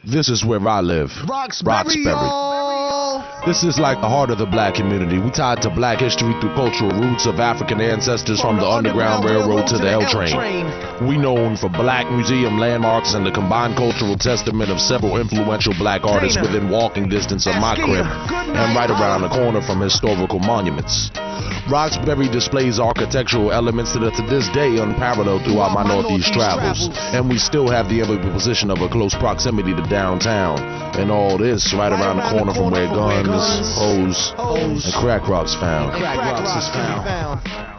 This is where I live. Roxbury. This is like the heart of the black community. We tied to black history through cultural roots of African ancestors from the Underground Railroad to the L train. We known for black museum landmarks and the combined cultural testament of several influential black artists within walking distance of my crib and right around the corner from historical monuments. Roxbury displays architectural elements that are to this day unparalleled throughout my northeast travels, and we still have the enviable position of a close proximity to downtown, and all this right around the corner from where guns, hoes, and crack rocks found.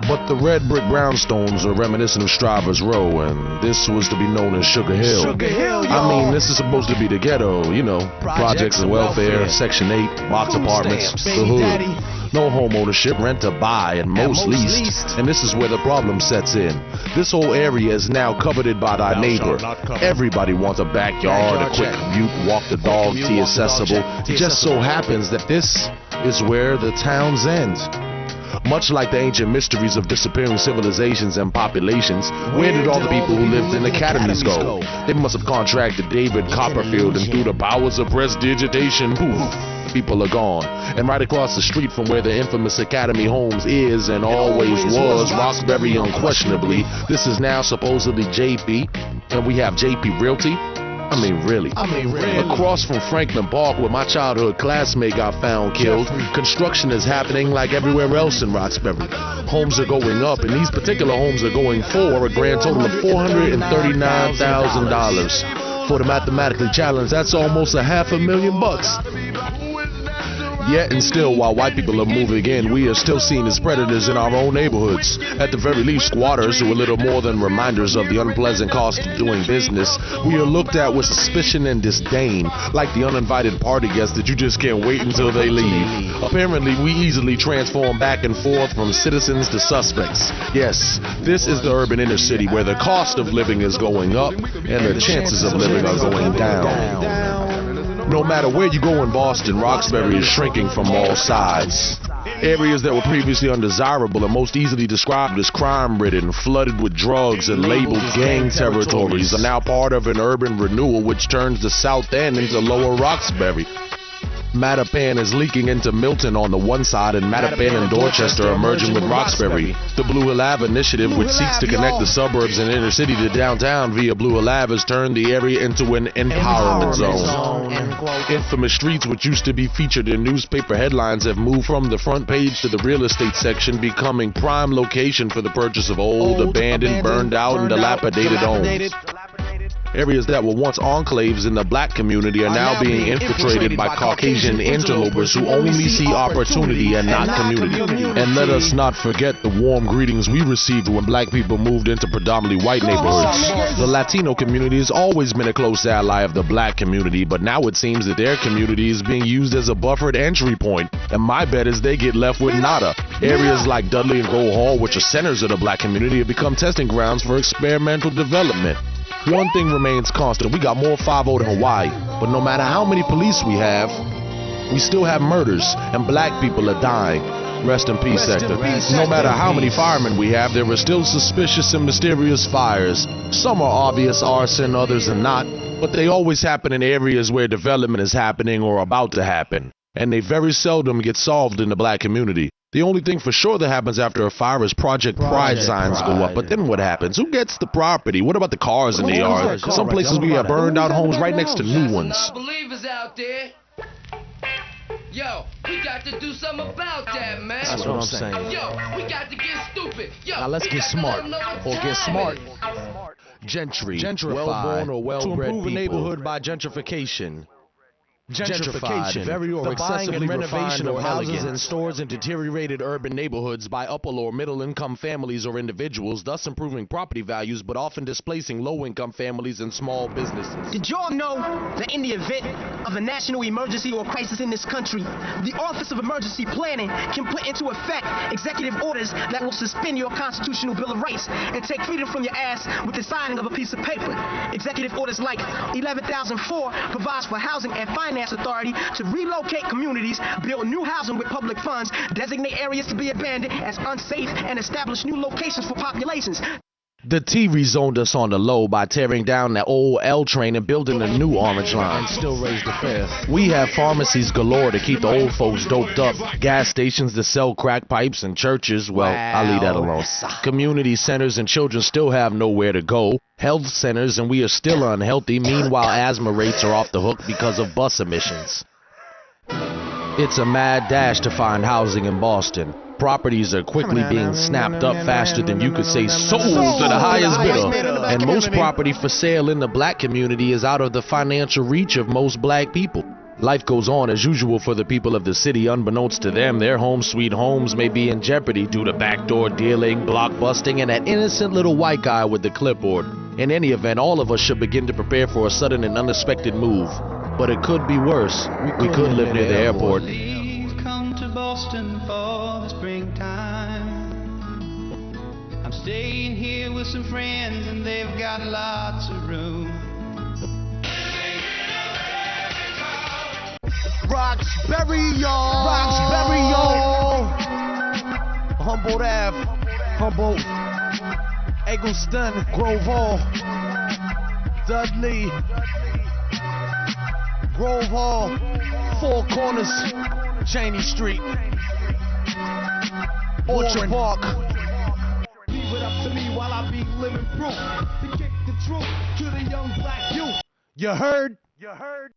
But the red brick brownstones are reminiscent of Strivers Row, and this was to be known as Sugar Hill. I mean, this is supposed to be the ghetto, you know, projects and welfare, Section 8, box apartments, the hood. No home ownership, rent to buy, and most leased. And this is where the problem sets in. This whole area is now coveted by thy neighbor. Everybody wants a backyard, a quick commute, walk the dog, tea accessible. It just so happens that this is where the towns end. Much like the ancient mysteries of disappearing civilizations and populations, where did all the people who lived in academies go? They must have contracted David Copperfield, and through the powers of prestidigitation, poof, people are gone. And right across the street from where the infamous Academy Homes is and always was Roxbury unquestionably, this is now supposedly JP, and we have JP Realty. I mean, really. Across from Franklin Park, where my childhood classmate got found killed, construction is happening like everywhere else in Roxbury. Homes are going up, and these particular homes are going for a grand total of $439,000. For the mathematically challenged, that's almost $500,000. Yet and still, while white people are moving in, we are still seen as predators in our own neighborhoods. At the very least, squatters, who are little more than reminders of the unpleasant cost of doing business, we are looked at with suspicion and disdain, like the uninvited party guests that you just can't wait until they leave. Apparently, we easily transform back and forth from citizens to suspects. Yes, this is the urban inner city where the cost of living is going up and the chances of living are going down. No matter where you go in Boston, Roxbury is shrinking from all sides. Areas that were previously undesirable and most easily described as crime-ridden, flooded with drugs, and labeled gang territories are now part of an urban renewal which turns the South End into Lower Roxbury. Mattapan is leaking into Milton on the one side, and Mattapan and Dorchester are merging with Roxbury. The Blue Hill Ave initiative, which seeks to connect the suburbs and inner city to downtown via Blue Hill Ave, has turned the area into an empowerment zone. Infamous streets, which used to be featured in newspaper headlines, have moved from the front page to the real estate section, becoming prime location for the purchase of old, abandoned, burned out, and dilapidated homes. Areas that were once enclaves in the black community are now being infiltrated by Caucasian interlopers who only see opportunity and not community. And let us not forget the warm greetings we received when black people moved into predominantly white neighborhoods. The Latino community has always been a close ally of the black community, but now it seems that their community is being used as a buffered entry point, and my bet is they get left with nada. Areas like Dudley and Gold Hall, which are centers of the black community, have become testing grounds for experimental development. One thing remains constant: we got more 5-0 than Hawaii, but no matter how many police we have, we still have murders, and black people are dying. Rest in peace, Hector. No matter how many firemen we have, there are still suspicious and mysterious fires. Some are obvious arson, others are not, but they always happen in areas where development is happening or about to happen, and they very seldom get solved in the black community. The only thing for sure that happens after a fire is Project Pride signs go up. But then what happens? Who gets the property? What about the cars in the yard? Some places we have burned out homes right next to new ones. Non-believers out there. Yo, we got to do something about that, man. That's what I'm saying. Yo, we got to get stupid. Yo, now let's get smart, or get smart. Gentrify, well-born or well-bred people. To improve a neighborhood by gentrification. Gentrification, very or excessively renovation of houses and stores in deteriorated urban neighborhoods by upper or middle-income families or individuals, thus improving property values but often displacing low-income families and small businesses. Did y'all know that in the event of a national emergency or crisis in this country, the Office of Emergency Planning can put into effect executive orders that will suspend your constitutional Bill of Rights and take freedom from your ass with the signing of a piece of paper? Executive orders like 11,004 provides for housing and finance authority to relocate communities, build new housing with public funds, designate areas to be abandoned as unsafe, and establish new locations for populations. The T rezoned us on the low by tearing down the old L train and building a new Orange Line. And still raise the fare. We have pharmacies galore to keep the old folks doped up, gas stations to sell crack pipes, and churches, well, I'll leave that alone. Community centers and children still have nowhere to go. Health centers, and we are still unhealthy. Meanwhile, asthma rates are off the hook because of bus emissions. It's a mad dash to find housing in Boston. Properties are quickly being snapped up faster than you could say sold to the highest bidder. And most property for sale in the black community is out of the financial reach of most black people. Life goes on as usual for the people of the city. Unbeknownst to them, their home sweet homes may be in jeopardy due to backdoor dealing, block busting, and that innocent little white guy with the clipboard. In any event, all of us should begin to prepare for a sudden and unexpected move. But it could be worse. We could live near the airport. Please come to Boston for the springtime. I'm staying here with some friends and they've got lots of room. Roxbury, y'all. Roxbury, y'all. Humboldt Ave. Humboldt. Eggleston. Grove Hall. Dudley. Grove Hall. Four Corners. Cheney Street. Orchard Park. Leave it up to me while I be living proof to kick the truth to the young black youth. You heard? You heard?